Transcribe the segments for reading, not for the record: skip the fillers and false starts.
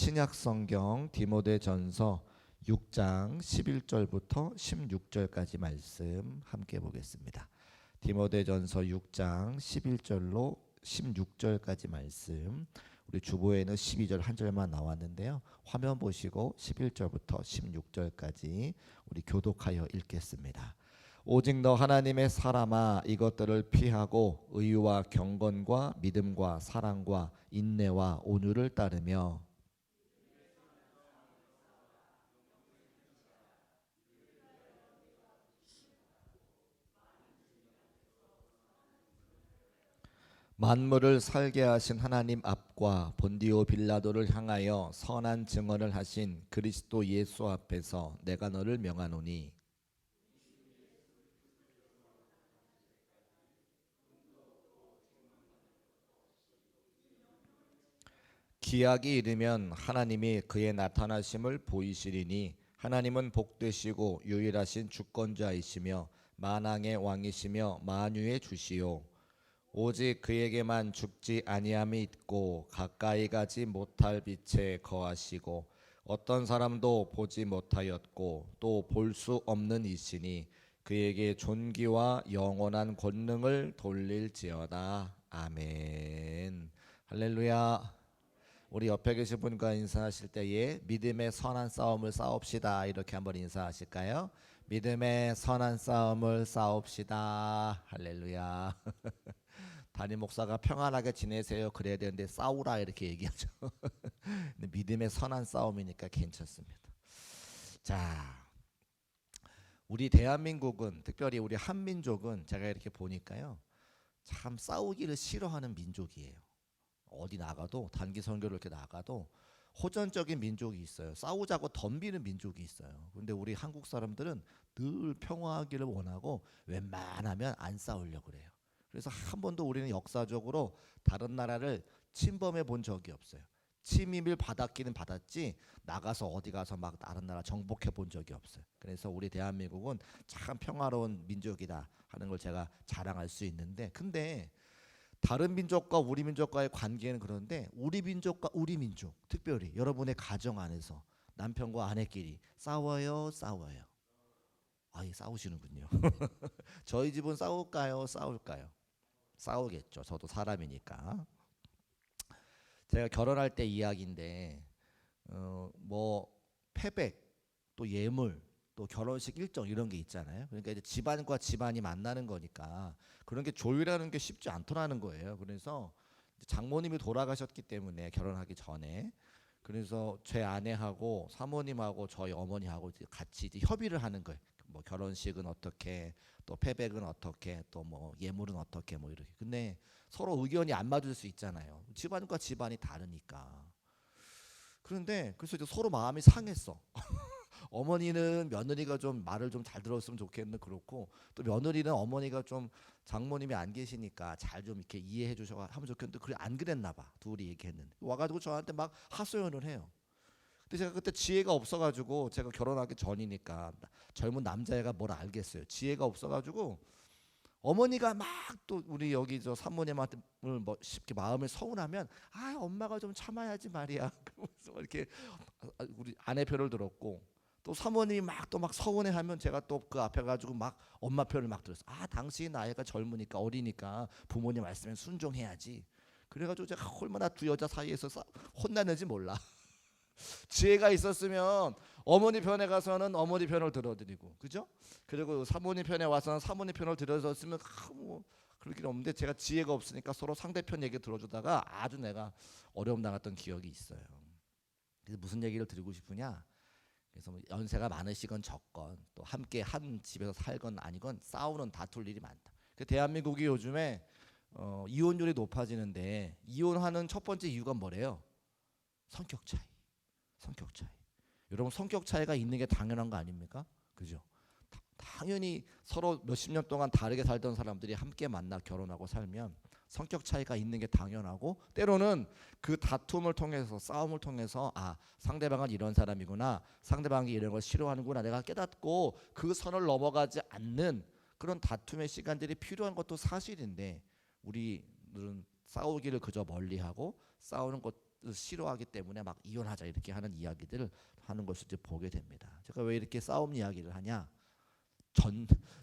신약성경 디모데전서 6장 11절부터 16절까지 말씀 함께 보겠습니다. 디모데전서 6장 11절로 16절까지 말씀, 우리 주보에는 12절 한 절만 나왔는데요. 화면 보시고 11절부터 16절까지 우리 교독하여 읽겠습니다. 오직 너 하나님의 사람아, 이것들을 피하고 의와 경건과 믿음과 사랑과 인내와 온유를 따르며 만물을 살게 하신 하나님 앞과 본디오 빌라도를 향하여 선한 증언을 하신 그리스도 예수 앞에서 내가 너를 명하노니, 기약이 이르면 하나님이 그의 나타나심을 보이시리니 하나님은 복되시고 유일하신 주권자이시며 만왕의 왕이시며 만유의 주시요 오직 그에게만 죽지 아니함이 있고 가까이 가지 못할 빛에 거하시고 어떤 사람도 보지 못하였고 또 볼 수 없는 이시니 그에게 존귀와 영원한 권능을 돌릴지어다. 아멘. 할렐루야. 우리 옆에 계신 분과 인사하실 때에 믿음의 선한 싸움을 싸웁시다, 이렇게 한번 인사하실까요? 믿음의 선한 싸움을 싸웁시다. 할렐루야. 담임 목사가 평안하게 지내세요 그래야 되는데 싸우라 이렇게 얘기하죠. 근데 믿음의 선한 싸움이니까 괜찮습니다. 자, 우리 대한민국은, 특별히 우리 한민족은 제가 이렇게 보니까요, 참 싸우기를 싫어하는 민족이에요. 어디 나가도, 단기 선교를 이렇게 나가도 호전적인 민족이 있어요. 싸우자고 덤비는 민족이 있어요. 근데 우리 한국 사람들은 늘 평화하기를 원하고 웬만하면 안 싸우려고 그래요. 그래서 한 번도 우리는 역사적으로 다른 나라를 침범해 본 적이 없어요. 침입을 받았기는 받았지 나가서 어디 가서 막 다른 나라 정복해 본 적이 없어요. 그래서 우리 대한민국은 참 평화로운 민족이다 하는 걸 제가 자랑할 수 있는데, 근데 다른 민족과 우리 민족과의 관계는 그런데 우리 민족과 우리 민족, 특별히 여러분의 가정 안에서 남편과 아내끼리 싸워요? 아예 싸우시는군요. 저희 집은 싸울까요? 싸우겠죠. 저도 사람이니까. 제가 결혼할 때 이야기인데 뭐 패백, 또 예물, 또 결혼식 일정 이런 게 있잖아요. 그러니까 이제 집안과 집안이 만나는 거니까 그런 게 조율하는 게 쉽지 않더라는 거예요. 그래서 장모님이 돌아가셨기 때문에 결혼하기 전에, 그래서 제 아내하고 사모님하고 저희 어머니하고 같이 이제 협의를 하는 거예요. 뭐 결혼식은 어떻게, 또 패백은 어떻게, 또 뭐 예물은 어떻게, 뭐 이렇게. 근데 서로 의견이 안 맞을 수 있잖아요. 집안과 집안이 다르니까. 그런데 그래서 이제 서로 마음이 상했어. 어머니는 며느리가 좀 말을 좀 잘 들었으면 좋겠는 그렇고, 또 며느리는 어머니가 좀 장모님이 안 계시니까 잘 좀 이렇게 이해해 주셔 하면 좋겠는데 그래 안 그랬나 봐. 둘이 얘기했는데 와가지고 저한테 막 하소연을 해요. 근데 제가 그때 지혜가 없어가지고, 제가 결혼하기 전이니까 젊은 남자애가 뭘 알겠어요. 지혜가 없어가지고 어머니가 막 또 우리 여기 저 사모님한테 뭐 쉽게 마음을 서운하면 아 엄마가 좀 참아야지 말이야. 그러면서 이렇게 우리 아내 편을 들었고, 또 사모님이 막 또 막 서운해하면 제가 또 그 앞에 가지고 막 엄마 편을 막 들었어. 아 당신 나이가 젊으니까 어리니까 부모님 말씀에 순종해야지. 그래가지고 제가 얼마나 두 여자 사이에서 혼나는지 몰라. 지혜가 있었으면 어머니 편에 가서는 어머니 편을 들어드리고, 그죠? 그리고 사모님 편에 와서는 사모님 편을 들어줬으면 뭐 그럴 길 없는데, 제가 지혜가 없으니까 서로 상대편 얘기 들어주다가 아주 내가 어려움 당했던 기억이 있어요. 그래서 무슨 얘기를 드리고 싶으냐? 그래서 뭐 연세가 많으시건 적건, 또 함께 한 집에서 살건 아니건 싸우는 다툴 일이 많다. 그 대한민국이 요즘에 이혼율이 높아지는데, 이혼하는 첫 번째 이유가 뭐래요? 성격 차이. 여러분, 성격 차이가 있는 게 당연한 거 아닙니까? 그죠? 당연히 서로 몇십 년 동안 다르게 살던 사람들이 함께 만나 결혼하고 살면 성격 차이가 있는 게 당연하고, 때로는 그 다툼을 통해서, 싸움을 통해서 아 상대방은 이런 사람이구나, 상대방이 이런 걸 싫어하는구나 내가 깨닫고 그 선을 넘어가지 않는 그런 다툼의 시간들이 필요한 것도 사실인데, 우리들은 싸우기를 그저 멀리하고 싸우는 것 싫어하기 때문에 막 이혼하자 이렇게 하는 이야기들을 하는 것을 이제 보게 됩니다. 제가 왜 이렇게 싸움 이야기를 하냐?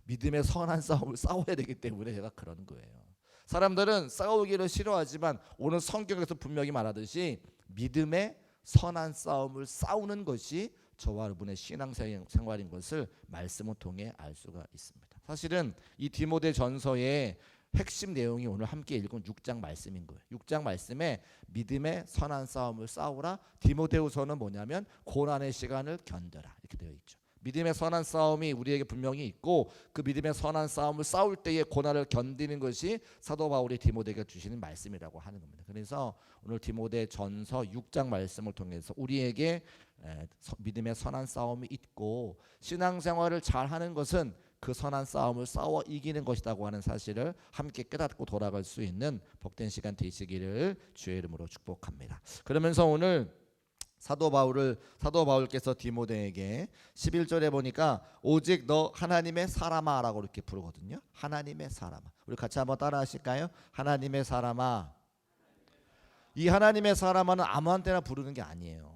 믿음의 선한 싸움을 싸워야 되기 때문에 제가 그러는 거예요. 사람들은 싸우기를 싫어하지만 오늘 성경에서 분명히 말하듯이 믿음의 선한 싸움을 싸우는 것이 저와 여러분의 신앙생활인 것을 말씀을 통해 알 수가 있습니다. 사실은 이 디모데전서의 핵심 내용이 오늘 함께 읽은 6장 말씀인 거예요. 6장 말씀에 믿음의 선한 싸움을 싸우라. 디모데후서는 뭐냐면 고난의 시간을 견뎌라 이렇게 되어 있죠. 믿음의 선한 싸움이 우리에게 분명히 있고 그 믿음의 선한 싸움을 싸울 때의 고난을 견디는 것이 사도 바울이 디모데에게 주시는 말씀이라고 하는 겁니다. 그래서 오늘 디모데전서 6장 말씀을 통해서 우리에게 믿음의 선한 싸움이 있고 신앙생활을 잘하는 것은 그 선한 싸움을 싸워 이기는 것이라고 하는 사실을 함께 깨닫고 돌아갈 수 있는 복된 시간 되시기를 주의 이름으로 축복합니다. 그러면서 오늘 사도 바울께서 디모데에게 11절에 보니까 오직 너 하나님의 사람아라고 이렇게 부르거든요. 하나님의 사람아. 우리 같이 한번 따라하실까요? 하나님의 사람아. 이 하나님의 사람아는 아무한테나 부르는 게 아니에요.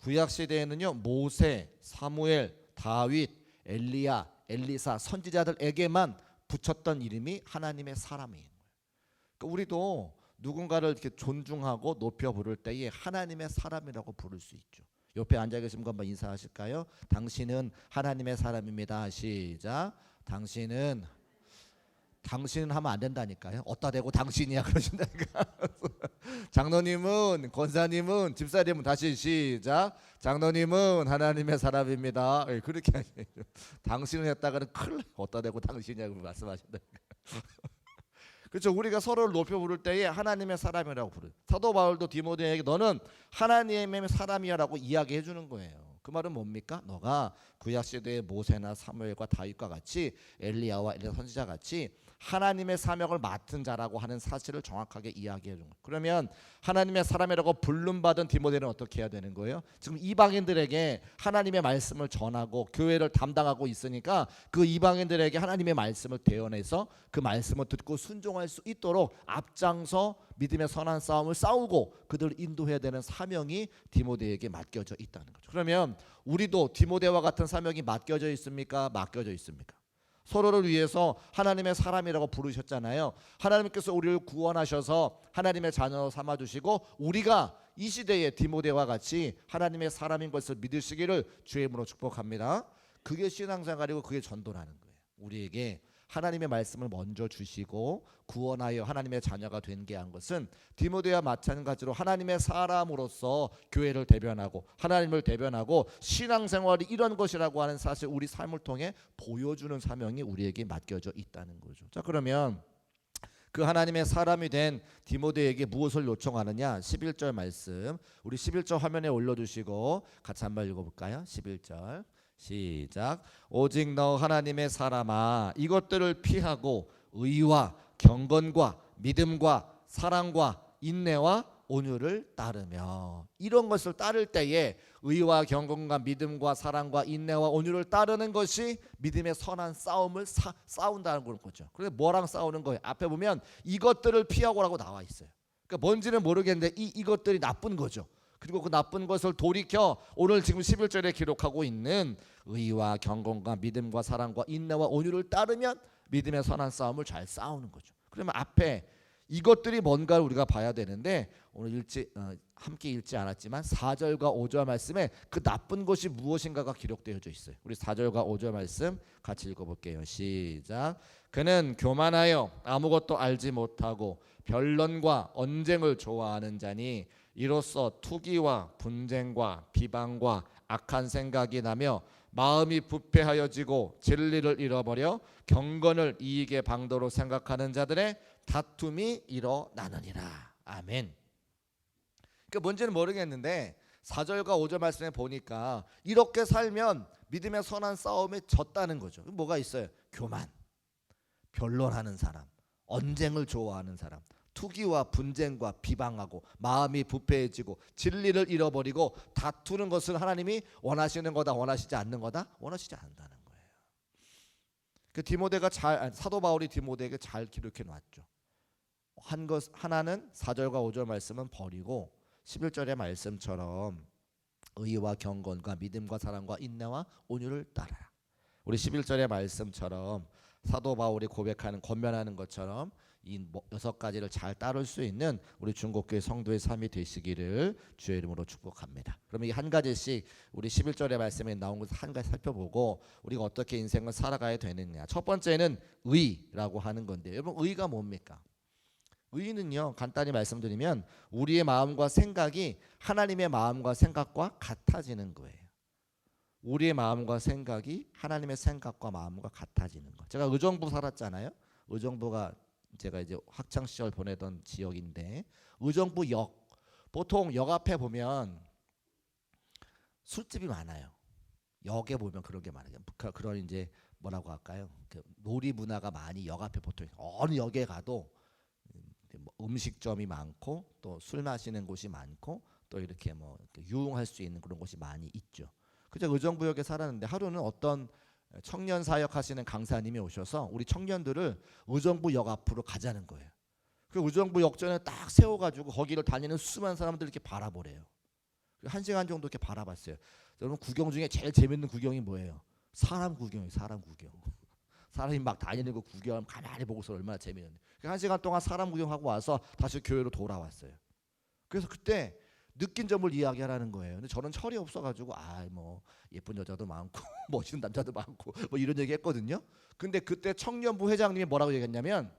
구약 시대에는요 모세, 사무엘, 다윗, 엘리야, 엘리사 선지자들에게만 붙였던 이름이 하나님의 사람이에요. 그러니까 우리도 누군가를 이렇게 존중하고 높여 부를 때에 하나님의 사람이라고 부를 수 있죠. 옆에 앉아 계신 분 한번 인사하실까요? 당신은 하나님의 사람입니다. 시작. 당신은 하면 안 된다니까요. 어디다 대고 당신이야 그러신다니까. 장로님은, 권사님은, 집사님은 다시 시작. 장로님은 하나님의 사람입니다. 그렇게 하시죠. 당신은 했다가는 큰일 나요. 어디다 대고 당신이냐고 말씀하신다니까. 그렇죠. 우리가 서로를 높여 부를 때에 하나님의 사람이라고 부르요. 사도 바울도 디모데에게 너는 하나님의 사람이야라고 이야기해 주는 거예요. 그 말은 뭡니까? 너가 구약 시대의 모세나 사무엘과 다윗과 같이 엘리야와 엘리야 선지자 같이 하나님의 사명을 맡은 자라고 하는 사실을 정확하게 이야기해 준 거예요. 그러면 하나님의 사람이라고 부름받은 디모데는 어떻게 해야 되는 거예요? 지금 이방인들에게 하나님의 말씀을 전하고 교회를 담당하고 있으니까 그 이방인들에게 하나님의 말씀을 대언해서 그 말씀을 듣고 순종할 수 있도록 앞장서 믿음의 선한 싸움을 싸우고 그들을 인도해야 되는 사명이 디모데에게 맡겨져 있다는 거죠. 그러면 우리도 디모데와 같은 사명이 맡겨져 있습니까? 맡겨져 있습니까? 서로를 위해서 하나님의 사람이라고 부르셨잖아요. 하나님께서 우리를 구원하셔서 하나님의 자녀로 삼아주시고 우리가 이 시대의 디모데와 같이 하나님의 사람인 것을 믿으시기를 주의 이름으로 축복합니다. 그게 신앙생활이고 그게 전도라는 거예요. 우리에게 하나님의 말씀을 먼저 주시고 구원하여 하나님의 자녀가 된 게 한 것은 디모데와 마찬가지로 하나님의 사람으로서 교회를 대변하고 하나님을 대변하고 신앙생활이 이런 것이라고 하는 사실 우리 삶을 통해 보여주는 사명이 우리에게 맡겨져 있다는 거죠. 자, 그러면 그 하나님의 사람이 된 디모데에게 무엇을 요청하느냐? 11절 말씀 우리 11절 화면에 올려주시고 같이 한번 읽어볼까요? 11절 시작. 오직 너 하나님의 사람아 이것들을 피하고 의와 경건과 믿음과 사랑과 인내와 온유를 따르며 이런 것을 따를 때에 의와 경건과 믿음과 사랑과 인내와 온유를 따르는 것이 믿음의 선한 싸움을 싸운다는 거죠. 그래서 뭐랑 싸우는 거예요? 앞에 보면 이것들을 피하고라고 나와 있어요. 그러니까 뭔지는 모르겠는데 이것들이 나쁜 거죠. 그리고 그 나쁜 것을 돌이켜 오늘 지금 11절에 기록하고 있는 의와 경건과 믿음과 사랑과 인내와 온유를 따르면 믿음의 선한 싸움을 잘 싸우는 거죠. 그러면 앞에 이것들이 뭔가를 우리가 봐야 되는데 오늘 함께 읽지 않았지만 4절과 5절 말씀에 그 나쁜 것이 무엇인가가 기록되어져 있어요. 우리 4절과 5절 말씀 같이 읽어볼게요. 시작. 그는 교만하여 아무것도 알지 못하고 변론과 언쟁을 좋아하는 자니 이로써 투기와 분쟁과 비방과 악한 생각이 나며 마음이 부패하여지고 진리를 잃어버려 경건을 이익의 방도로 생각하는 자들의 다툼이 일어나느니라. 아멘. 그 뭔지는 모르겠는데 4절과 5절 말씀에 보니까 이렇게 살면 믿음의 선한 싸움에 졌다는 거죠. 뭐가 있어요? 교만, 변론하는 사람, 언쟁을 좋아하는 사람, 투기와 분쟁과 비방하고 마음이 부패해지고 진리를 잃어버리고 다투는 것을 하나님이 원하시는 거다 원하시지 않는 거다? 원하시지 않는다는 거예요. 그 디모데가 사도 바울이 디모데에게 잘 기록해 놨죠. 하나는 4절과 5절 말씀은 버리고 11절의 말씀처럼 의와 경건과 믿음과 사랑과 인내와 온유를 따라라. 우리 11절의 말씀처럼 사도 바울이 고백하는 권면하는 것처럼 이 6가지를 잘 따를 수 있는 우리 중국교회 성도의 삶이 되시기를 주의 이름으로 축복합니다. 그러면 이 한 가지씩 우리 11절의 말씀에 나온 것을 한 가지 살펴보고 우리가 어떻게 인생을 살아가야 되느냐. 첫 번째는 의라고 하는 건데, 여러분 의가 뭡니까? 의는요, 간단히 말씀드리면 우리의 마음과 생각이 하나님의 마음과 생각과 같아지는 거예요. 우리의 마음과 생각이 하나님의 생각과 마음과 같아지는 거. 제가 의정부 살았잖아요. 의정부가 제가 이제 학창 시절 보내던 지역인데, 의정부 역, 보통 역 앞에 보면 술집이 많아요. 역에 보면 그런 게 많아요. 그런 이제 뭐라고 할까요? 그 놀이 문화가 많이 역 앞에 보통 어느 역에 가도 음식점이 많고 또 술 마시는 곳이 많고 또 이렇게 뭐 유흥할 수 있는 그런 곳이 많이 있죠. 그저 의정부역에 살았는데 하루는 어떤 청년 사역 하시는 강사님이 오셔서 우리 청년들을 의정부역 앞으로 가자는 거예요. 그 의정부 역전에 딱 세워가지고 거기를 다니는 수많은 사람들 이렇게 바라보래요. 1시간 정도 이렇게 바라봤어요. 여러분 구경 중에 제일 재밌는 구경이 뭐예요? 사람 구경이에요. 사람 구경. 사람이 막 다니는 거 구경 가만히 보고서 얼마나 재밌는데. 1시간 동안 사람 구경하고 와서 다시 교회로 돌아왔어요. 그래서 그때 느낀 점을 이야기하라는 거예요. 근데 저는 철이 없어가지고 뭐 예쁜 여자도 많고 멋있는 남자도 많고 뭐 이런 얘기 했거든요. 근데 그때 청년부 회장님이 뭐라고 얘기했냐면,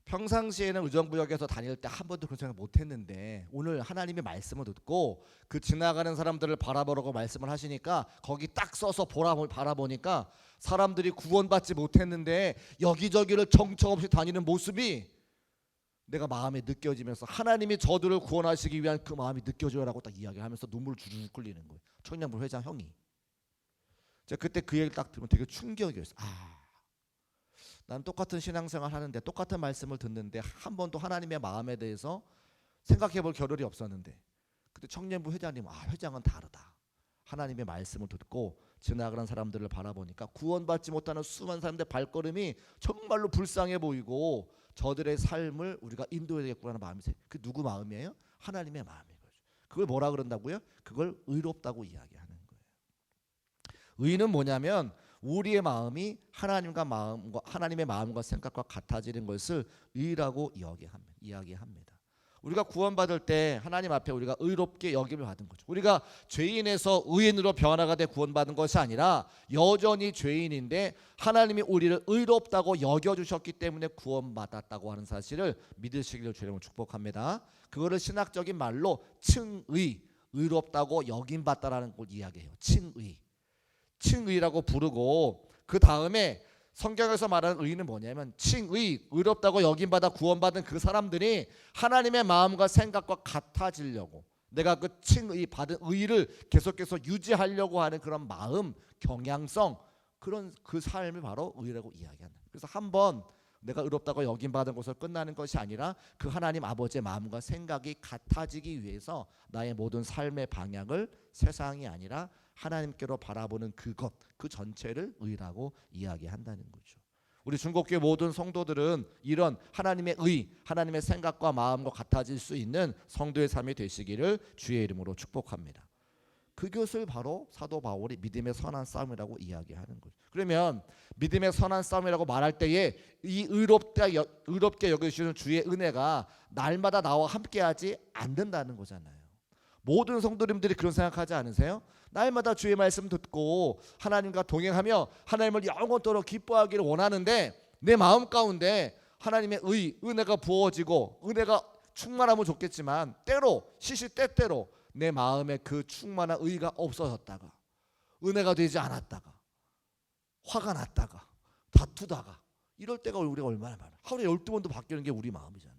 평상시에는 의정부역에서 다닐 때 한 번도 그런 생각 못했는데 오늘 하나님의 말씀을 듣고 그 지나가는 사람들을 바라보라고 말씀을 하시니까 거기 딱 써서 바라보니까 사람들이 구원받지 못했는데 여기저기를 정처 없이 다니는 모습이 내가 마음에 느껴지면서 하나님이 저들을 구원하시기 위한 그 마음이 느껴져요라고 딱 이야기하면서 눈물 주르르 흘리는 거예요. 청년부 회장 형이. 제가 그때 그 얘기를 딱 들으면 되게 충격이었어요. 난 똑같은 신앙생활 하는데 똑같은 말씀을 듣는데 한 번도 하나님의 마음에 대해서 생각해볼 겨를이 없었는데, 그때 청년부 회장님 회장은 다르다. 하나님의 말씀을 듣고 지나가는 사람들을 바라보니까 구원받지 못하는 수많은 사람들의 발걸음이 정말로 불쌍해 보이고 저들의 삶을 우리가 인도해야 되겠구나 하는 마음이 생겨요. 그 누구 마음이에요? 하나님의 마음인 거죠. 그걸 뭐라 그런다고요? 그걸 의롭다고 이야기하는 거예요. 의는 뭐냐면 우리의 마음이 하나님의 마음과 생각과 같아지는 것을 의라고 이야기합니다. 우리가 구원받을 때 하나님 앞에 우리가 의롭게 여김을 받은 거죠. 우리가 죄인에서 의인으로 변화가 돼 구원받은 것이 아니라 여전히 죄인인데 하나님이 우리를 의롭다고 여겨주셨기 때문에 구원받았다고 하는 사실을 믿으시기를 주님으로 축복합니다. 그거를 신학적인 말로 칭의, 의롭다고 여김받다라는 걸 이야기해요. 칭의라고 부르고, 그 다음에 성경에서 말하는 의는 뭐냐면 칭의, 의롭다고 여김받아 구원받은 그 사람들이 하나님의 마음과 생각과 같아지려고, 내가 그 칭의 받은 의를 계속해서 유지하려고 하는 그런 마음, 경향성, 그런 그 삶을 바로 의라고 이야기한다. 그래서 한번 내가 의롭다고 여김받은 것으로 끝나는 것이 아니라 그 하나님 아버지의 마음과 생각이 같아지기 위해서 나의 모든 삶의 방향을 세상이 아니라 하나님께로 바라보는 그것, 그 전체를 의라고 이야기한다는 거죠. 우리 중국교회 모든 성도들은 이런 하나님의 의, 하나님의 생각과 마음과 같아질 수 있는 성도의 삶이 되시기를 주의 이름으로 축복합니다. 그것을 바로 사도 바울이 믿음의 선한 싸움이라고 이야기하는 거죠. 그러면 믿음의 선한 싸움이라고 말할 때에 이 의롭게 여기시는 주의 은혜가 날마다 나와 함께하지 않는다는 거잖아요. 모든 성도님들이 그런 생각하지 않으세요? 날마다 주의 말씀 듣고 하나님과 동행하며 하나님을 영원토록 기뻐하기를 원하는데 내 마음 가운데 하나님의 은혜가 부어지고 은혜가 충만하면 좋겠지만 때로 시시때때로 내 마음에 그 충만한 의가 없어졌다가 은혜가 되지 않았다가 화가 났다가 다투다가 이럴 때가 우리가 얼마나 많아. 하루에 12번도 바뀌는 게 우리 마음이잖아요.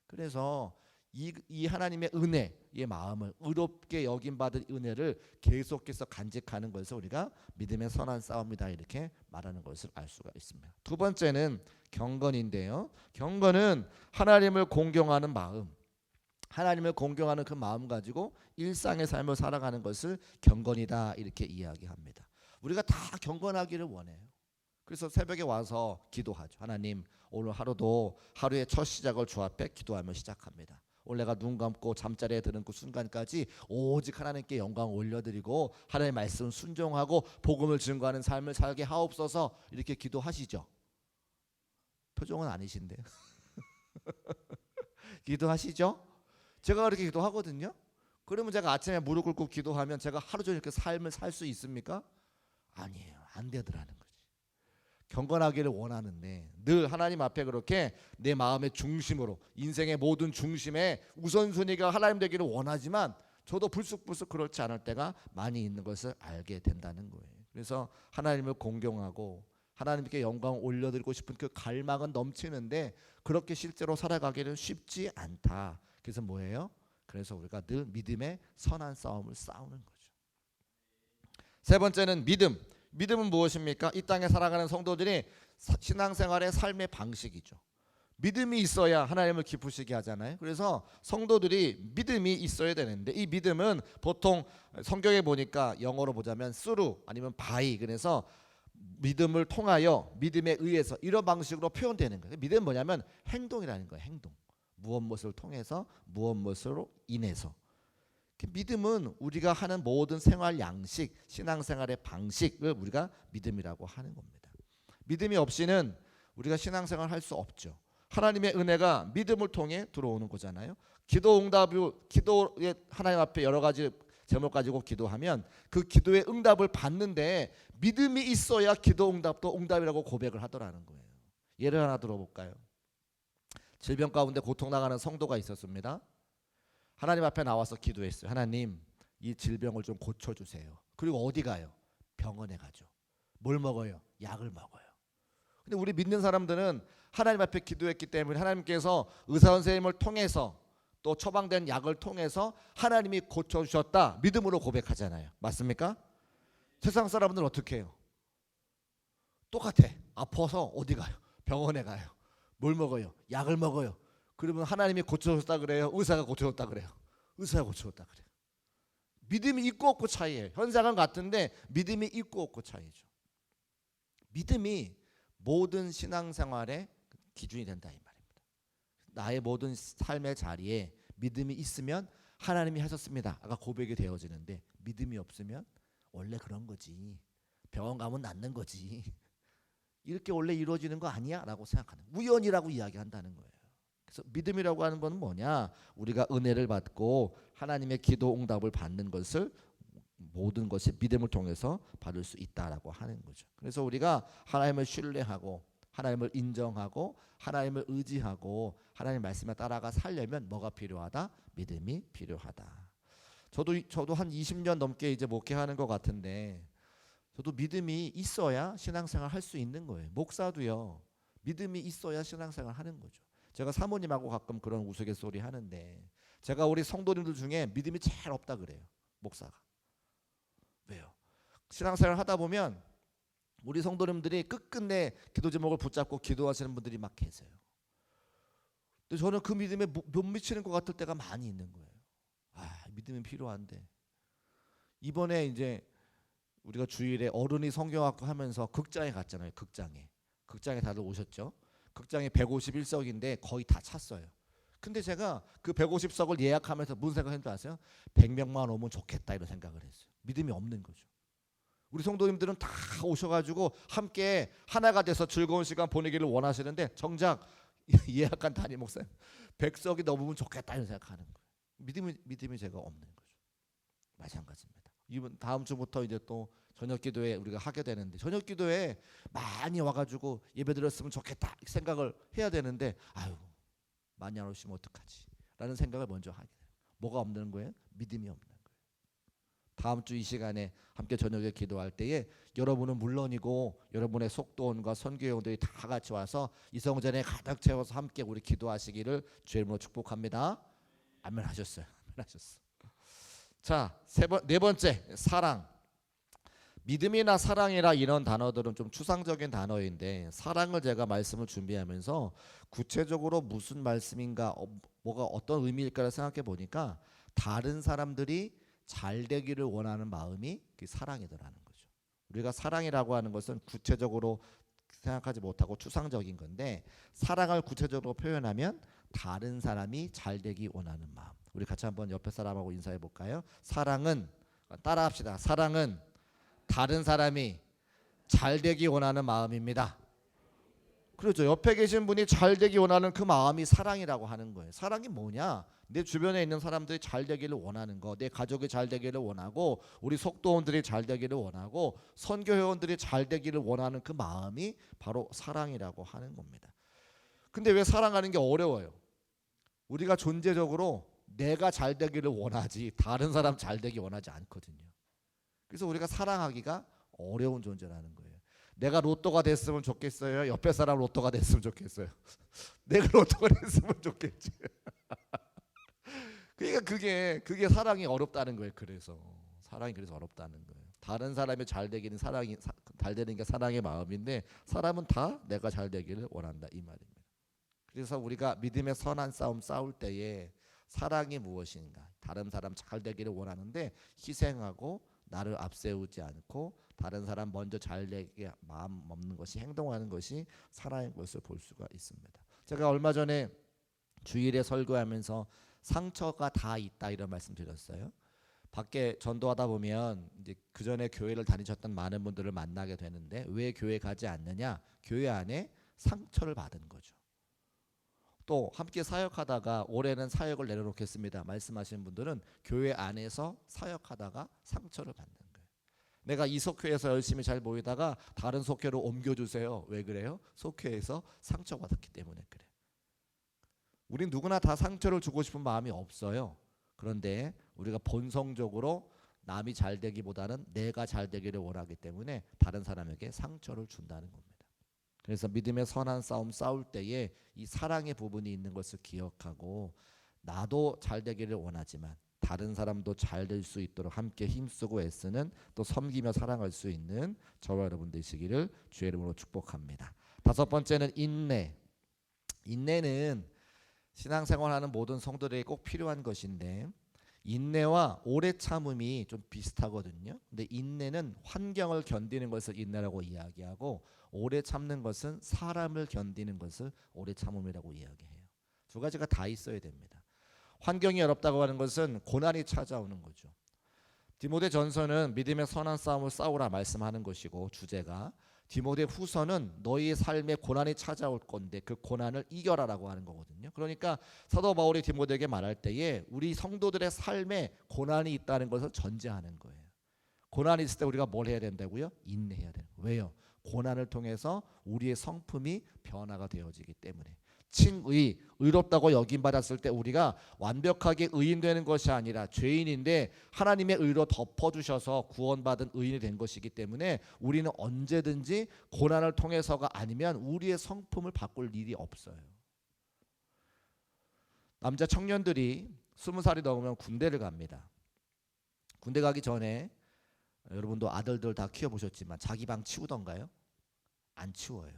그래서 이 하나님의 은혜의 마음을, 의롭게 여김받은 은혜를 계속해서 간직하는 것을 우리가 믿음의 선한 싸움이다 이렇게 말하는 것을 알 수가 있습니다. 두 번째는 경건인데요. 경건은 하나님을 공경하는 마음, 하나님을 공경하는 그 마음 가지고 일상의 삶을 살아가는 것을 경건이다 이렇게 이야기합니다. 우리가 다 경건하기를 원해요. 그래서 새벽에 와서 기도하죠. 하나님, 오늘 하루도 하루의 첫 시작을 주 앞에 기도하며 시작합니다. 오늘 내가 눈 감고 잠자리에 드는 그 순간까지 오직 하나님께 영광 올려드리고 하나님의 말씀 순종하고 복음을 증거하는 삶을 살게 하옵소서 이렇게 기도하시죠. 표정은 아니신데 기도하시죠? 제가 그렇게 기도하거든요. 그러면 제가 아침에 무릎 꿇고 기도하면 제가 하루 종일 그 삶을 살 수 있습니까? 아니에요. 안 되더라는 거지. 경건하기를 원하는데 늘 하나님 앞에 그렇게 내 마음의 중심으로 인생의 모든 중심에 우선순위가 하나님 되기를 원하지만 저도 불쑥불쑥 그렇지 않을 때가 많이 있는 것을 알게 된다는 거예요. 그래서 하나님을 공경하고 하나님께 영광 올려드리고 싶은 그 갈망은 넘치는데 그렇게 실제로 살아가기는 쉽지 않다. 그래서 뭐예요? 그래서 우리가 늘 믿음의 선한 싸움을 싸우는 거죠. 세 번째는 믿음. 믿음은 무엇입니까? 이 땅에 살아가는 성도들이 신앙생활의 삶의 방식이죠. 믿음이 있어야 하나님을 기쁘시게 하잖아요. 그래서 성도들이 믿음이 있어야 되는데 이 믿음은 보통 성경에 보니까 영어로 보자면 through 아니면 by 그래서 믿음을 통하여 믿음에 의해서 이런 방식으로 표현되는 거예요. 믿음은 뭐냐면 행동이라는 거예요. 행동. 무엇을 통해서 무엇으로 인해서. 믿음은 우리가 하는 모든 생활 양식, 신앙생활의 방식을 우리가 믿음이라고 하는 겁니다. 믿음이 없이는 우리가 신앙생활 할 수 없죠. 하나님의 은혜가 믿음을 통해 들어오는 거잖아요. 기도에 하나님 앞에 여러 가지 제목 가지고 기도하면 그 기도의 응답을 받는데 믿음이 있어야 기도 응답도 응답이라고 고백을 하더라는 거예요. 예를 하나 들어볼까요? 질병 가운데 고통 나가는 성도가 있었습니다. 하나님 앞에 나와서 기도했어요. 하나님, 이 질병을 좀 고쳐주세요. 그리고 어디 가요? 병원에 가죠. 뭘 먹어요? 약을 먹어요. 근데 우리 믿는 사람들은 하나님 앞에 기도했기 때문에 하나님께서 의사 선생님을 통해서 또 처방된 약을 통해서 하나님이 고쳐주셨다 믿음으로 고백하잖아요. 맞습니까? 세상 사람들은 어떻게 해요? 똑같아. 아파서 어디 가요? 병원에 가요. 뭘 먹어요? 약을 먹어요. 그러면 하나님이 고쳐줬다 그래요? 의사가 고쳐줬다 그래요? 의사가 고쳐줬다 그래요. 믿음이 있고 없고 차이예요. 현상은 같은데 믿음이 있고 없고 차이죠. 믿음이 모든 신앙생활의 기준이 된다 이 말입니다. 나의 모든 삶의 자리에 믿음이 있으면 하나님이 하셨습니다. 아까 고백이 되어지는데 믿음이 없으면 원래 그런 거지. 병원 가면 낫는 거지. 이렇게 원래 이루어지는 거 아니야? 라고 생각하는 우연이라고 이야기한다는 거예요. 그래서 믿음이라고 하는 건 뭐냐? 우리가 은혜를 받고 하나님의 기도 응답을 받는 것을 모든 것이 믿음을 통해서 받을 수 있다라고 하는 거죠. 그래서 우리가 하나님을 신뢰하고 하나님을 인정하고 하나님을 의지하고 하나님 말씀에 따라가 살려면 뭐가 필요하다? 믿음이 필요하다. 저도 한 20년 넘게 이제 목회하는 것 같은데 저도 믿음이 있어야 신앙생활 할 수 있는 거예요. 목사도요. 믿음이 있어야 신앙생활 하는 거죠. 제가 사모님하고 가끔 그런 우스갯소리 하는데 제가 우리 성도님들 중에 믿음이 제일 없다 그래요. 목사가. 왜요? 신앙생활 하다 보면 우리 성도님들이 끝끝내 기도 제목을 붙잡고 기도하시는 분들이 막 계세요. 근데 저는 그 믿음에 못 미치는 것 같을 때가 많이 있는 거예요. 믿음이 필요한데 이번에 이제 우리가 주일에 어른이 성경학교 하면서 극장에 갔잖아요. 극장에 다들 오셨죠. 극장이 151석인데 거의 다 찼어요. 근데 제가 그 150석을 예약하면서 무슨 생각했는지 아세요? 100명만 오면 좋겠다 이런 생각을 했어요. 믿음이 없는 거죠. 우리 성도님들은 다 오셔가지고 함께 하나가 돼서 즐거운 시간 보내기를 원하시는데 정작 예약한 담임 목사님 100석이 넘으면 좋겠다 이런 생각하는 거예요. 믿음이 제가 없는 거죠. 마찬가지입니다. 이번 다음 주부터 이제 또 저녁 기도회 우리가 하게 되는데 저녁 기도회 많이 와가지고 예배 드렸으면 좋겠다 생각을 해야 되는데 많이 안 오시면 어떡하지? 라는 생각을 먼저 하게 돼요. 뭐가 없는 거예요? 믿음이 없는 거예요. 다음 주 이 시간에 함께 저녁에 기도할 때에 여러분은 물론이고 여러분의 속도원과 선교회원들이 다 같이 와서 이성전에 가득 채워서 함께 우리 기도하시기를 주의 이름으로 축복합니다. 아멘 하셨어요. 아멘 하셨어. 자, 네 번째 사랑. 믿음이나 사랑이라 이런 단어들은 좀 추상적인 단어인데 사랑을 제가 말씀을 준비하면서 구체적으로 무슨 말씀인가 뭐가 어떤 의미일까를 생각해 보니까 다른 사람들이 잘 되기를 원하는 마음이 그 사랑이더라는 거죠. 우리가 사랑이라고 하는 것은 구체적으로 생각하지 못하고 추상적인 건데 사랑을 구체적으로 표현하면 다른 사람이 잘 되기 원하는 마음. 우리 같이 한번 옆에 사람하고 인사해 볼까요? 사랑은, 따라합시다. 사랑은 다른 사람이 잘 되기 원하는 마음입니다. 그렇죠. 옆에 계신 분이 잘 되기 원하는 그 마음이 사랑이라고 하는 거예요. 사랑이 뭐냐? 내 주변에 있는 사람들이 잘 되기를 원하는 거, 내 가족이 잘 되기를 원하고, 우리 속도원들이 잘 되기를 원하고, 선교회원들이 잘 되기를 원하는 그 마음이 바로 사랑이라고 하는 겁니다. 근데 왜 사랑하는 게 어려워요? 우리가 존재적으로 내가 잘 되기를 원하지 다른 사람 잘 되기 원하지 않거든요. 그래서 우리가 사랑하기가 어려운 존재라는 거예요. 내가 로또가 됐으면 좋겠어요? 옆에 사람 로또가 됐으면 좋겠어요? 내가 로또가 됐으면 좋겠지. 그러니까 그게 사랑이 어렵다는 거예요. 그래서 사랑이 그래서 어렵다는 거예요. 다른 사람이 잘 되기는 사랑이 잘 되는 게 사랑의 마음인데 사람은 다 내가 잘 되기를 원한다 이 말입니다. 그래서 우리가 믿음의 선한 싸움 싸울 때에 사랑이 무엇인가? 다른 사람 잘 되기를 원하는데 희생하고 나를 앞세우지 않고 다른 사람 먼저 잘 되게 마음 먹는 것이 행동하는 것이 사랑인 것을 볼 수가 있습니다. 제가 얼마 전에 주일에 설교하면서 상처가 다 있다 이런 말씀 드렸어요. 밖에 전도하다 보면 이제 그 전에 교회를 다니셨던 많은 분들을 만나게 되는데 왜 교회 가지 않느냐? 교회 안에 상처를 받은 거죠. 또 함께 사역하다가 올해는 사역을 내려놓겠습니다 말씀하시는 분들은 교회 안에서 사역하다가 상처를 받는 거예요. 내가 이 속회에서 열심히 잘 모이다가 다른 속회로 옮겨주세요. 왜 그래요? 속회에서 상처받았기 때문에 그래. 우린 누구나 다 상처를 주고 싶은 마음이 없어요. 그런데 우리가 본성적으로 남이 잘 되기보다는 내가 잘 되기를 원하기 때문에 다른 사람에게 상처를 준다는 겁니다. 그래서 믿음의 선한 싸움 싸울 때에 이 사랑의 부분이 있는 것을 기억하고 나도 잘 되기를 원하지만 다른 사람도 잘 될 수 있도록 함께 힘쓰고 애쓰는 또 섬기며 사랑할 수 있는 저와 여러분 되시기를 주의 이름으로 축복합니다. 다섯 번째는 인내. 인내는 신앙생활하는 모든 성도들에게 꼭 필요한 것인데 인내와 오래 참음이 좀 비슷하거든요. 근데 인내는 환경을 견디는 것을 인내라고 이야기하고 오래 참는 것은 사람을 견디는 것을 오래 참음이라고 이야기해요. 두 가지가 다 있어야 됩니다. 환경이 어렵다고 하는 것은 고난이 찾아오는 거죠. 디모데전서는 믿음의 선한 싸움을 싸우라 말씀하는 것이고 주제가 디모데 후서는 너희의 삶에 고난이 찾아올 건데 그 고난을 이겨라라고 하는 거거든요. 그러니까 사도 바울이 디모데에게 말할 때에 우리 성도들의 삶에 고난이 있다는 것을 전제하는 거예요. 고난이 있을 때 우리가 뭘 해야 된다고요? 인내해야 돼요. 왜요? 고난을 통해서 우리의 성품이 변화가 되어지기 때문에. 칭의, 의롭다고 여김받았을 때 우리가 완벽하게 의인되는 것이 아니라 죄인인데 하나님의 의로 덮어주셔서 구원받은 의인이 된 것이기 때문에 우리는 언제든지 고난을 통해서가 아니면 우리의 성품을 바꿀 일이 없어요. 남자 청년들이 20살이 넘으면 군대를 갑니다. 군대 가기 전에 여러분도 아들들 다 키워보셨지만 자기 방 치우던가요? 안 치워요.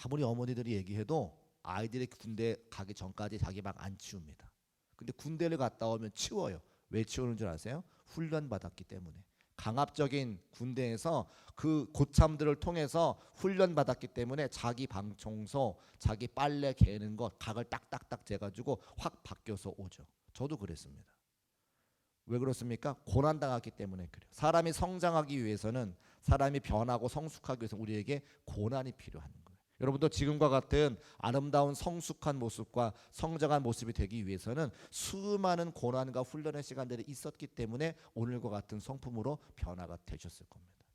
아무리 어머니들이 얘기해도 아이들이 군대 가기 전까지 자기 방 안 치웁니다. 근데 군대를 갔다 오면 치워요. 왜 치우는 줄 아세요? 훈련 받았기 때문에. 강압적인 군대에서 그 고참들을 통해서 훈련 받았기 때문에 자기 방 청소, 자기 빨래 개는 것 각을 딱딱딱 재가지고 확 바뀌어서 오죠. 저도 그랬습니다. 왜 그렇습니까? 고난당했기 때문에 그래요. 사람이 성장하기 위해서는 사람이 변하고 성숙하기 위해서 우리에게 고난이 필요한 거예요. 여러분도 지금과 같은 아름다운 성숙한 모습과 성장한 모습이 되기 위해서는 수많은 고난과 훈련의 시간들이 있었기 때문에 오늘과 같은 성품으로 변화가 되셨을 겁니다.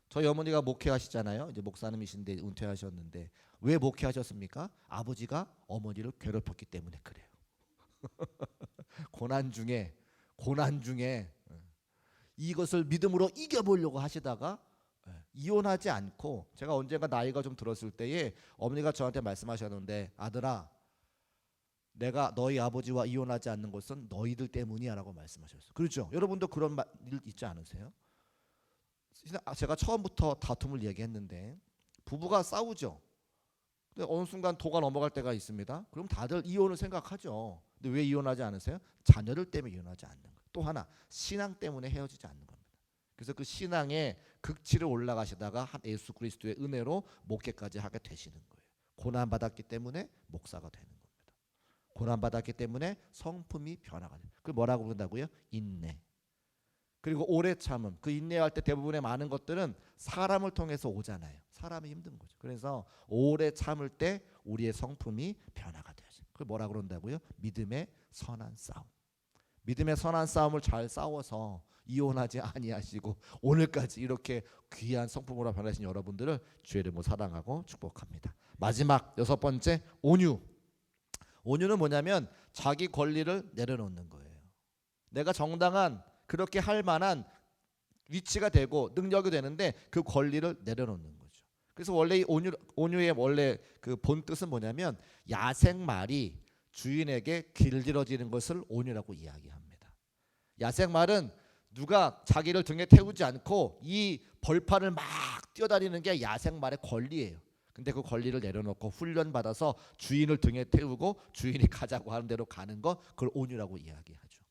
저희 어머니가 목회하시잖아요. 이제 목사님이신데 은퇴하셨는데 왜 목회하셨습니까? 아버지가 어머니를 괴롭혔기 때문에 그래요. 고난 중에 이것을 믿음으로 이겨보려고 하시다가 이혼하지 않고 제가 언젠가 나이가 좀 들었을 때에 어머니가 저한테 말씀하셨는데 아들아 내가 너희 아버지와 이혼하지 않는 것은 너희들 때문이야 라고 말씀하셨어요. 그렇죠? 여러분도 그런 일 있지 않으세요? 제가 처음부터 다툼을 얘기했는데 부부가 싸우죠. 근데 어느 순간 도가 넘어갈 때가 있습니다. 그럼 다들 이혼을 생각하죠. 근데 왜 이혼하지 않으세요? 자녀들 때문에 이혼하지 않는 거예요. 또 하나 신앙 때문에 헤어지지 않는 겁니다. 그래서 그 신앙의 극치를 올라가시다가 한 예수 그리스도의 은혜로 목회까지 하게 되시는 거예요. 고난 받았기 때문에 목사가 되는 겁니다. 고난 받았기 때문에 성품이 변화가 돼요. 그 뭐라고 부른다고요? 인내. 그리고 오래 참음. 그 인내할 때 대부분의 많은 것들은 사람을 통해서 오잖아요. 사람이 힘든 거죠. 그래서 오래 참을 때 우리의 성품이 변화가 되죠. 그걸 뭐라고 그런다고요? 믿음의 선한 싸움. 믿음의 선한 싸움을 잘 싸워서 이혼하지 아니하시고 오늘까지 이렇게 귀한 성품으로 변하신 여러분들을 주의 이름으로 사랑하고 축복합니다. 마지막 6번째, 온유. 온유는 뭐냐면 자기 권리를 내려놓는 거예요. 내가 정당한 그렇게 할 만한 위치가 되고 능력이 되는데 그 권리를 내려놓는 거죠. 그래서 원래 이 온유의 원래 그 본 뜻은 뭐냐면 야생말이 주인에게 길들여지는 것을 온유라고 이야기합니다. 야생말은 누가 자기를 등에 태우지 않고 이 벌판을 막 뛰어다니는 게 야생말의 권리예요. 근데 그 권리를 내려놓고 훈련받아서 주인을 등에 태우고 주인이 가자고 하는 대로 가는 거, 그걸 온유라고 이야기하죠.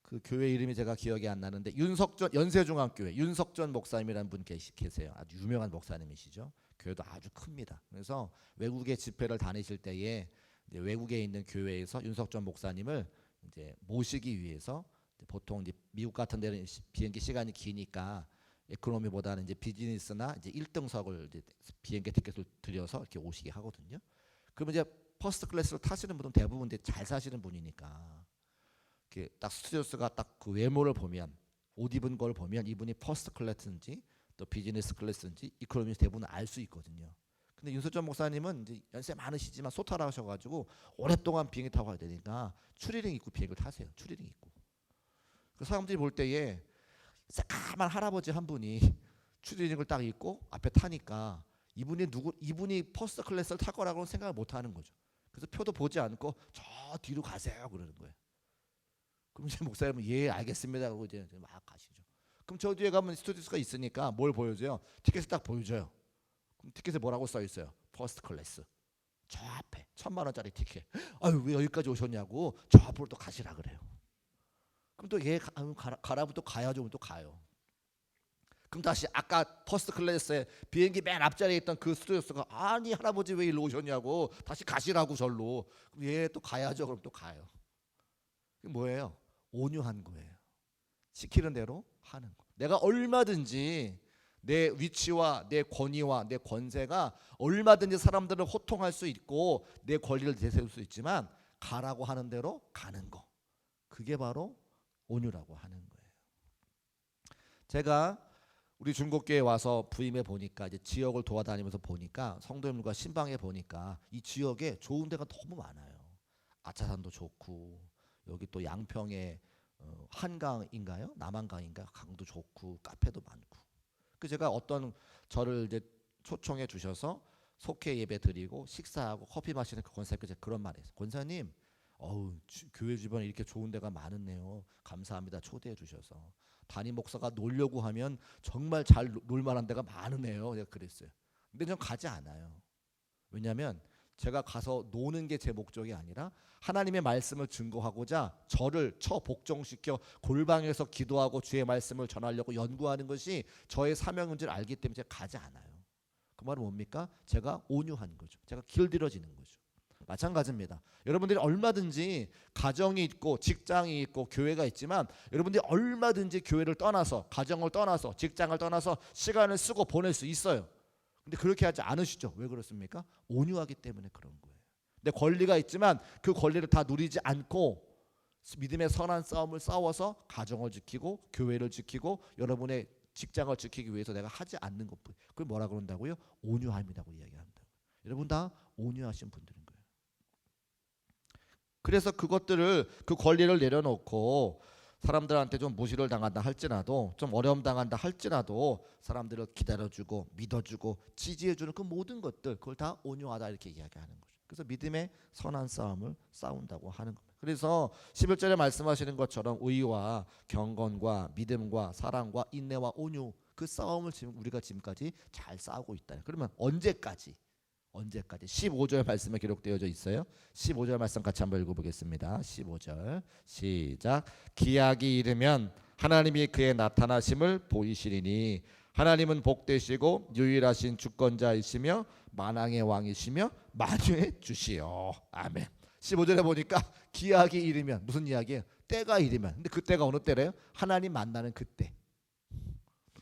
그 교회 이름이 제가 기억이 안 나는데 윤석전 연세중앙교회 윤석전 목사님이라는 분 계세요. 아주 유명한 목사님이시죠. 교회도 아주 큽니다. 그래서 외국의 집회를 다니실 때에 이제 외국에 있는 교회에서 윤석전 목사님을 이제 모시기 위해서 보통 이제 미국 같은 데는 비행기 시간이 기니까 에코노미보다는 이제 비즈니스나 이제 1등석을 이제 비행기 티켓을 들여서 이렇게 오시게 하거든요. 그러면 이제 퍼스트 클래스를 타시는 분은 대부분 이제 잘 사시는 분이니까 이렇게 딱 스튜어디스가 딱 그 외모를 보면, 옷 입은 걸 보면 이분이 퍼스트 클래스인지 또 비즈니스 클래스인지 이코노미 대부분 알 수 있거든요. 근데 윤석전 목사님은 이제 연세 많으시지만 소탈 하셔가지고 오랫동안 비행기 타고 가야 되니까 추리닝 입고 비행기를 타세요. 추리닝 입고. 그 사람들이 볼 때에 새까만 할아버지 한 분이 추리닝을 딱 입고 앞에 타니까 이분이 퍼스트 클래스를 탈 거라고는 생각을 못 하는 거죠. 그래서 표도 보지 않고 저 뒤로 가세요 그러는 거예요. 그럼 이제 목사님은 예 알겠습니다 하고 이제 막 가시죠. 그럼 저 뒤에 가면 스튜디오스가 있으니까 뭘 보여줘요? 티켓을 딱 보여줘요. 그럼 티켓에 뭐라고 써 있어요? 퍼스트 클래스. 저 앞에 1,000만 원짜리 티켓. 아유 왜 여기까지 오셨냐고 저 앞으로 또 가시라 그래요. 그럼 또 얘 가라면 또 가야죠. 또 가요. 그럼 다시 아까 퍼스트 클래스에 비행기 맨 앞자리에 있던 그 스튜디오스가 아니 할아버지 왜 일로 오셨냐고 다시 가시라고 절로. 그럼 얘 또 가야죠. 그럼 또 가요. 그게 뭐예요? 온유한 거예요. 시키는 대로 하는 거. 내가 얼마든지 내 위치와 내 권위와 내 권세가 얼마든지 사람들을 호통할 수 있고 내 권리를 내세울 수 있지만 가라고 하는 대로 가는 거. 그게 바로 온유라고 하는 거예요. 제가 우리 중국교회 와서 부임해 보니까 이제 지역을 도와다니면서 보니까 성도님들과 신방해 보니까 이 지역에 좋은 데가 너무 많아요. 아차산도 좋고 여기 또 양평에 한강인가요? 남한강인가? 강도 좋고 카페도 많고. 그 제가 어떤 저를 이제 초청해 주셔서 속회 예배 드리고 식사하고 커피 마시는 그 권사님께 그런 말했어요. 권사님, 교회 주변에 이렇게 좋은 데가 많으네요. 감사합니다. 초대해 주셔서. 담임 목사가 놀려고 하면 정말 잘 놀 만한 데가 많으네요. 제가 그랬어요. 근데 전 가지 않아요. 왜냐하면 제가 가서 노는 게 제 목적이 아니라 하나님의 말씀을 증거하고자 저를 복종시켜 골방에서 기도하고 주의 말씀을 전하려고 연구하는 것이 저의 사명인 줄 알기 때문에 제가 가지 않아요. 그 말은 뭡니까? 제가 온유한 거죠. 제가 길들여지는 거죠. 마찬가지입니다. 여러분들이 얼마든지 가정이 있고 직장이 있고 교회가 있지만 여러분들이 얼마든지 교회를 떠나서 가정을 떠나서 직장을 떠나서 시간을 쓰고 보낼 수 있어요. 근데 그렇게 하지 않으시죠. 왜 그렇습니까? 온유하기 때문에 그런 거예요. 내 권리가 있지만 그 권리를 다 누리지 않고 믿음의 선한 싸움을 싸워서 가정을 지키고 교회를 지키고 여러분의 직장을 지키기 위해서 내가 하지 않는 것뿐. 그걸 뭐라 그런다고요? 온유함이라고 이야기한다. 여러분 다 온유하신 분들인 거예요. 그래서 그것들을 그 권리를 내려놓고 사람들한테 좀 무시를 당한다 할지라도 좀 어려움 당한다 할지라도 사람들을 기다려주고 믿어주고 지지해주는 그 모든 것들 그걸 다 온유하다 이렇게 이야기하는 거죠. 그래서 믿음의 선한 싸움을 싸운다고 하는 겁니다. 그래서 11절에 말씀하시는 것처럼 의와 경건과 믿음과 사랑과 인내와 온유 그 싸움을 지금 우리가 지금까지 잘 싸우고 있다. 그러면 언제까지? 15절 말씀에 기록되어져 있어요. 15절 말씀 같이 한번 읽어보겠습니다. 15절 시작. 기약이 이르면 하나님이 그의 나타나심을 보이시리니 하나님은 복되시고 유일하신 주권자이시며 만왕의 왕이시며 만유의 주시요. 아멘. 15절에 보니까 기약이 이르면 무슨 이야기예요? 때가 이르면. 근데 그 때가 어느 때래요? 하나님 만나는 그때.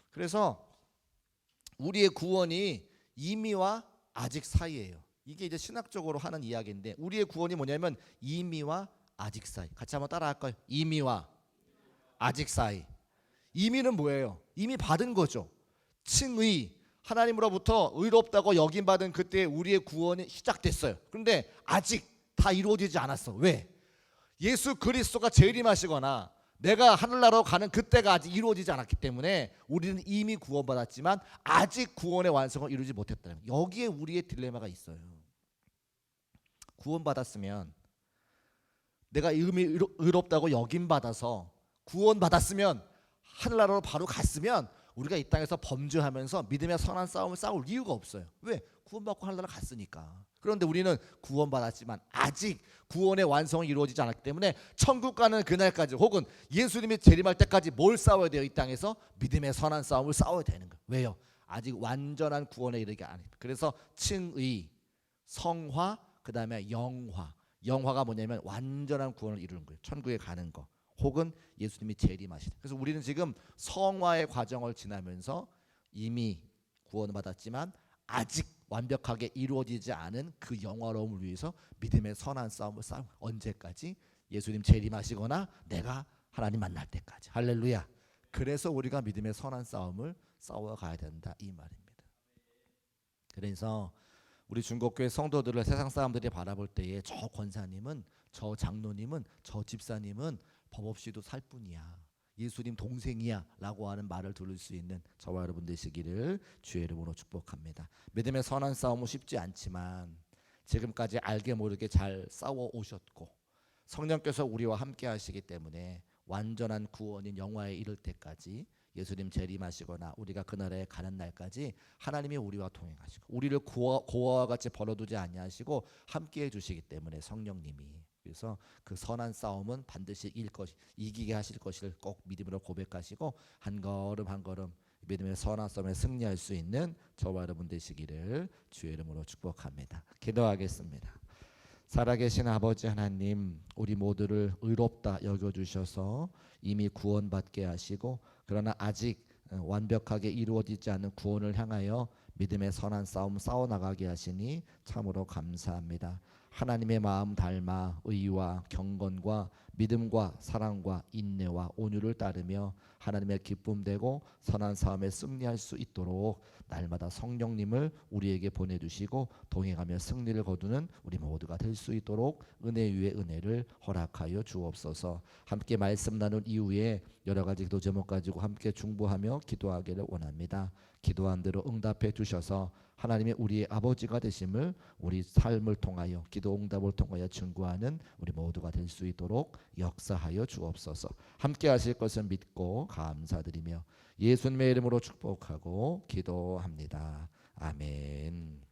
그래서 우리의 구원이 이미와 아직 사이예요. 이게 이제 신학적으로 하는 이야기인데 우리의 구원이 뭐냐면 이미와 아직 사이. 같이 한번 따라 할까요? 이미와 아직 사이. 이미는 뭐예요? 이미 받은 거죠. 칭의, 하나님으로부터 의롭다고 여김받은 그때 우리의 구원이 시작됐어요. 그런데 아직 다 이루어지지 않았어. 왜? 예수 그리스도가 재림하시거나 내가 하늘나라로 가는 그때가 아직 이루어지지 않았기 때문에 우리는 이미 구원받았지만 아직 구원의 완성을 이루지 못했다. 여기에 우리의 딜레마가 있어요. 구원받았으면 내가 이미 의롭다고 여김받아서 구원받았으면 하늘나라로 바로 갔으면 우리가 이 땅에서 범죄하면서 믿음의 선한 싸움을 싸울 이유가 없어요. 왜? 구원받고 하늘나라 갔으니까. 그런데 우리는 구원받았지만 아직 구원의 완성이 이루어지지 않았기 때문에 천국 가는 그날까지 혹은 예수님이 재림할 때까지 뭘 싸워야 돼요? 이 땅에서 믿음의 선한 싸움을 싸워야 되는 거예요. 왜요? 아직 완전한 구원에 이르기 아닙니다. 그래서 칭의, 성화, 그 다음에 영화. 영화가 뭐냐면 완전한 구원을 이루는 거예요. 천국에 가는 거. 혹은 예수님이 재림하시다. 그래서 우리는 지금 성화의 과정을 지나면서 이미 구원을 받았지만 아직 완벽하게 이루어지지 않은 그 영화로움을 위해서 믿음의 선한 싸움을 싸우고 언제까지? 예수님 재림하시거나 내가 하나님 만날 때까지. 할렐루야. 그래서 우리가 믿음의 선한 싸움을 싸워가야 된다 이 말입니다. 그래서 우리 중국교회 성도들을 세상 사람들이 바라볼 때에 저 권사님은, 저 장로님은, 저 집사님은 법 없이도 살 뿐이야, 예수님 동생이야 라고 하는 말을 들을 수 있는 저와 여러분 되시기를 주의 이름으로 축복합니다. 믿음의 선한 싸움은 쉽지 않지만 지금까지 알게 모르게 잘 싸워 오셨고 성령께서 우리와 함께 하시기 때문에 완전한 구원인 영화에 이를 때까지, 예수님 재림하시거나 우리가 그날에 가는 날까지 하나님이 우리와 동행하시고 우리를 고아와 같이 버려두지 아니하시고 함께 해주시기 때문에 성령님이, 그래서 그 선한 싸움은 반드시 이기게 하실 것을 꼭 믿음으로 고백하시고 한 걸음 한 걸음 믿음의 선한 싸움에 승리할 수 있는 저와 여러분 되시기를 주의 이름으로 축복합니다. 기도하겠습니다. 살아계신 아버지 하나님, 우리 모두를 의롭다 여겨주셔서 이미 구원받게 하시고 그러나 아직 완벽하게 이루어지지 않은 구원을 향하여 믿음의 선한 싸움 싸워나가게 하시니 참으로 감사합니다. 하나님의 마음 닮아 의와 경건과 믿음과 사랑과 인내와 온유를 따르며 하나님의 기쁨 되고 선한 싸움에 승리할 수 있도록 날마다 성령님을 우리에게 보내주시고 동행하며 승리를 거두는 우리 모두가 될 수 있도록 은혜 위에 은혜를 허락하여 주옵소서. 함께 말씀 나눈 이후에 여러 가지 기도 제목 가지고 함께 중보하며 기도하기를 원합니다. 기도한 대로 응답해 주셔서 하나님의 우리의 아버지가 되심을 우리 삶을 통하여 기도 응답을 통하여 증거하는 우리 모두가 될 수 있도록 역사하여 주옵소서. 함께 하실 것을 믿고 감사드리며 예수님의 이름으로 축복하고 기도합니다. 아멘.